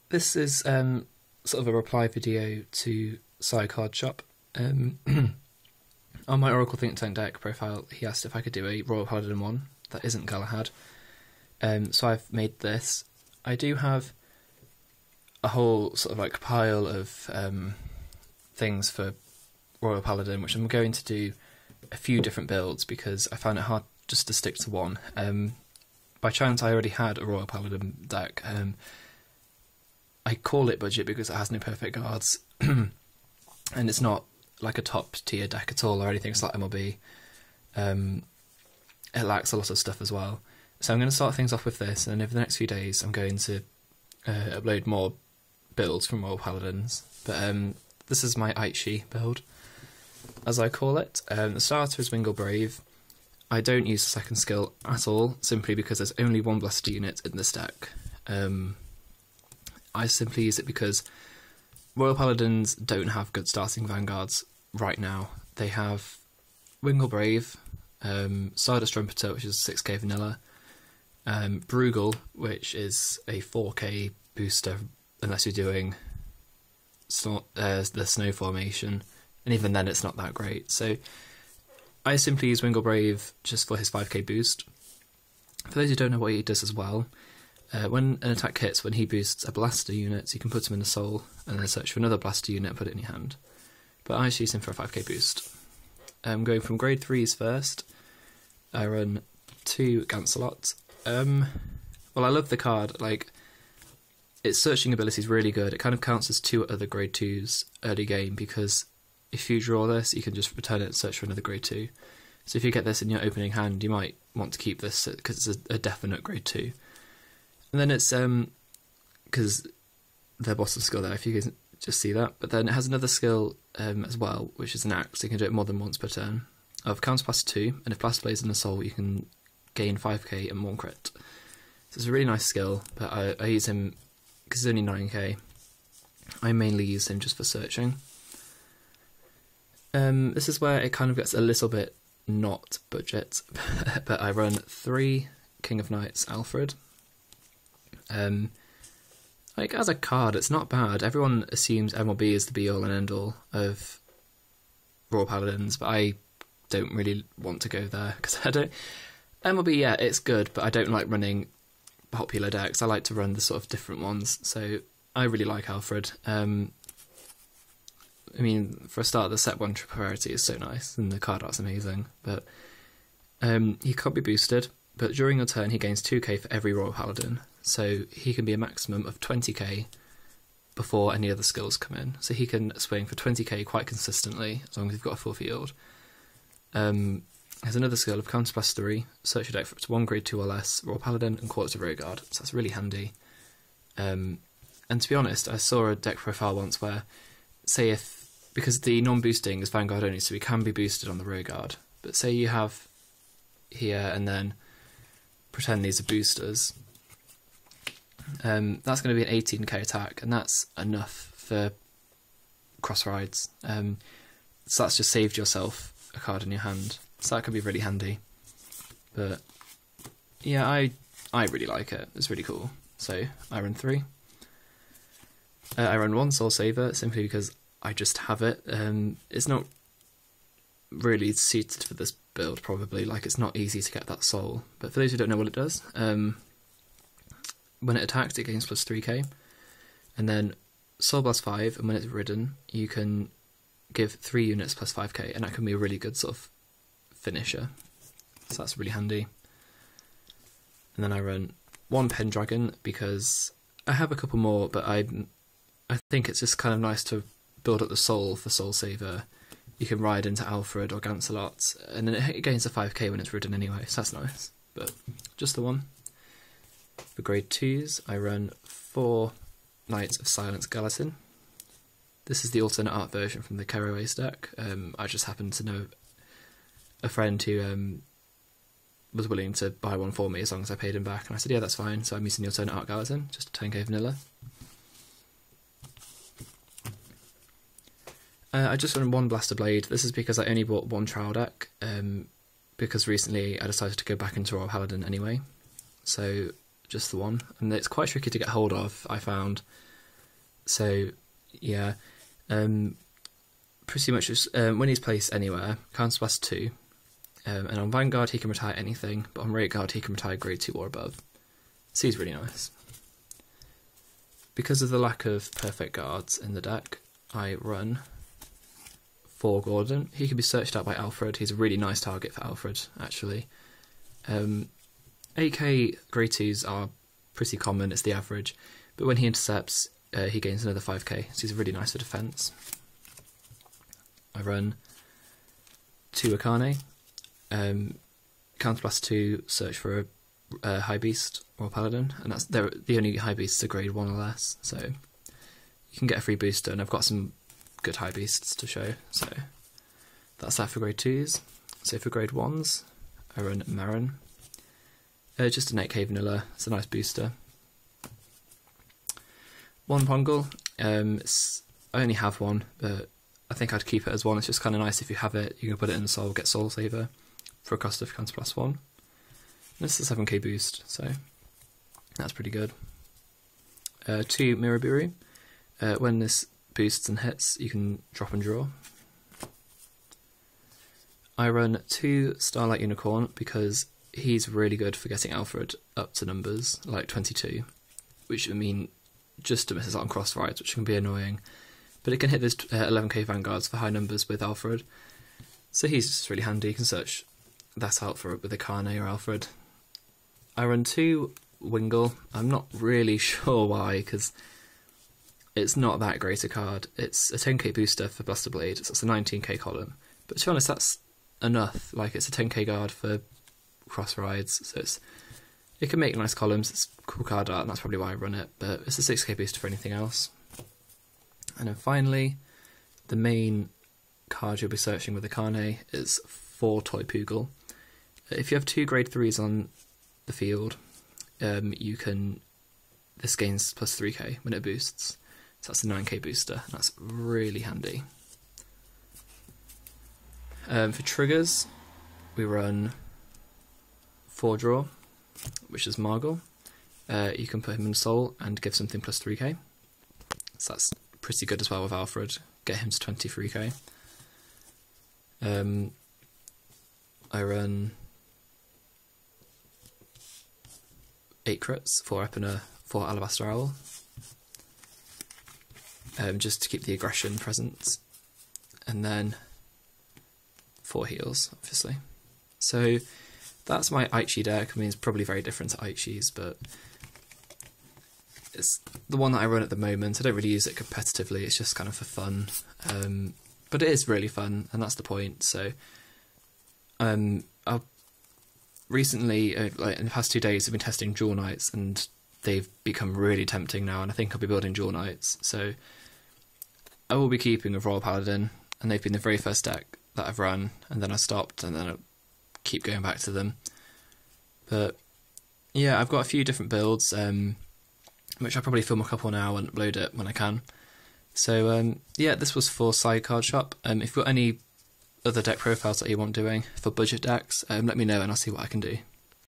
This is sort of a reply video to PSYCardShop. On my Oracle Think Tank deck profile, he asked if I could do a Royal Paladin one that isn't Galahad. So I've made this. I do have a whole sort of like pile of things for Royal Paladin, which I'm going to do a few different builds because I found it hard just to stick to one. By chance, I already had a Royal Paladin deck. I call it budget because it has no perfect guards, and it's not like a top tier deck at all or anything. It's like MLB. It lacks a lot of stuff as well. So I'm going to start things off with this, and over the next few days I'm going to upload more builds from Royal Paladins. But this is my Aichi build, as I call it. The starter is Wingle Brave. I don't use the second skill at all, simply because there's only one Blaster unit in this deck. I simply use it because Royal Paladins don't have good starting vanguards right now. They have Wingle Brave, Stardust Trumpeter, which is 6k vanilla, Brugal, which is a 4k booster unless you're doing the snow formation, and even then it's not that great. So I simply use Wingle Brave just for his 5k boost. For those who don't know what he does as well, when an attack hits, when he boosts a blaster unit, so you can put him in the soul and then search for another blaster unit and put it in your hand. But I just use him for a 5k boost. Going from grade 3s first, I run 2 Gancelot. Well, I love the card. Like, its searching ability is really good. It kind of counts as 2 other grade 2s early game, because if you draw this, you can just return it and search for another grade 2. So if you get this in your opening hand, you might want to keep this because it's a definite grade 2. And then it's, because their boss skill there, if you can just see that. But then it has another skill as well, which is an axe. You can do it more than once per turn. Of Counter Blast 2, and if Blast Blaze in the soul, you can gain 5k and 1 crit. So it's a really nice skill, but I use him because it's only 9k. I mainly use him just for searching. This is where it kind of gets a little bit not budget, but I run 3 King of Knights Alfred. Like, as a card, it's not bad. Everyone assumes MLB is the be-all and end-all of Royal Paladins, but I don't really want to go there, because I don't... MLB, yeah, it's good, but I don't like running popular decks. I like to run the sort of different ones, so I really like Alfred. I mean, for a start, the set 1 triple rarity is so nice, and the card art's amazing, but he can't be boosted, but during your turn he gains 2k for every Royal Paladin, so he can be a maximum of 20k before any other skills come in. So he can swing for 20k quite consistently, as long as you've got a full field. Has another skill of Counter Blast 3, search your deck for up to 1 grade 2 or less, Royal Paladin, and call it a Rear Guard, so that's really handy. And to be honest, I saw a deck profile once where, say if, because the non-boosting is Vanguard only, so he can be boosted on the Rear Guard, but say you have here and then pretend these are boosters, that's going to be an 18k attack, and that's enough for cross rides. So that's just saved yourself a card in your hand, so that can be really handy. But yeah, I really like it. It's really cool. So I run 3. I run 1 Soul Saver simply because I just have it. It's not really suited for this build, probably. Like, it's not easy to get that soul. But for those who don't know what it does, when it attacks, it gains plus 3k. And then Soul Blast 5, and when it's ridden, you can give 3 units plus 5k, and that can be a really good sort of finisher. So that's really handy. And then I run 1 Pendragon because I have a couple more, but I think it's just kind of nice to build up the soul for Soul Saver. You can ride into Alfred or Gancelot, and then it gains a 5k when it's ridden anyway, so that's nice. But just the 1. For grade 2s, I run 4 Knights of Silence Gallatin. This is the alternate art version from the Caroways deck. I just happened to know a friend who was willing to buy one for me as long as I paid him back, and I said, yeah, that's fine. So I'm using the alternate art Gallatin, just a 10k vanilla. I just run 1 Blaster Blade. This is because I only bought 1 trial deck, because recently I decided to go back into Royal Paladin anyway. So just the 1, and it's quite tricky to get hold of, I found. So yeah, pretty much just, when he's placed anywhere, counter blast 2, and on Vanguard he can retire anything, but on Rate Guard he can retire grade 2 or above. So he's really nice. Because of the lack of perfect guards in the deck, I run 4 Gordon. He can be searched out by Alfred. He's a really nice target for Alfred, actually. 8k grade 2s are pretty common, it's the average, but when he intercepts, he gains another 5k, so he's really nice for defense. I run 2 Akane, Counterblast 2, search for a High Beast or Paladin, and that's the only High Beasts are grade 1 or less, so you can get a free booster, and I've got some good High Beasts to show, so that's that for grade 2s. So for grade 1s, I run Marin, just an 8k vanilla, it's a nice booster. 1 Pongal, I only have one, but I think I'd keep it as 1, it's just kind of nice if you have it, you can put it in the soul, get Soul Saver for a cost of Counterblast 1. This is a 7k boost, so that's pretty good. 2 Miraburu, when this boosts and hits, you can drop and draw. I run 2 Starlight Unicorn because he's really good for getting Alfred up to numbers, like 22, which I mean, just misses out on cross rides, which can be annoying, but it can hit those 11k Vanguards for high numbers with Alfred, so he's just really handy, you can search that out for it with Akane or Alfred. I run 2 Wingle, I'm not really sure why, because it's not that great a card. It's a 10k booster for Buster Blade, so it's a 19k column, but to be honest that's enough, like it's a 10k guard for cross rides, so it can make nice columns, it's cool card art, and that's probably why I run it, but it's a 6k booster for anything else. And then finally, the main card you'll be searching with Akane is 4 Toy Poogle. If you have 2 grade 3s on the field, this gains plus 3k when it boosts, so that's a 9k booster, and that's really handy. For triggers, we run 4 Draw, which is Margle. You can put him in Soul and give something plus 3k, so that's pretty good as well with Alfred, get him to 23k. I run 8 crits, 4 Epina, 4 Alabaster Owl, just to keep the aggression present, and then 4 heals, obviously. So that's my Aichi deck. I mean, it's probably very different to Aichi's, but it's the one that I run at the moment. I don't really use it competitively, it's just kind of for fun, but it is really fun, and that's the point. So I've recently, like in the past 2 days, I've been testing Jewel Knights, and they've become really tempting now, and I think I'll be building Jewel Knights, so I will be keeping a Royal Paladin, and they've been the very first deck that I've run, and then I stopped, and then I keep going back to them. But yeah, I've got a few different builds, which I'll probably film a couple now and upload it when I can. So yeah, this was for PSYCardShop. If you've got any other deck profiles that you want doing for budget decks, let me know and I'll see what I can do.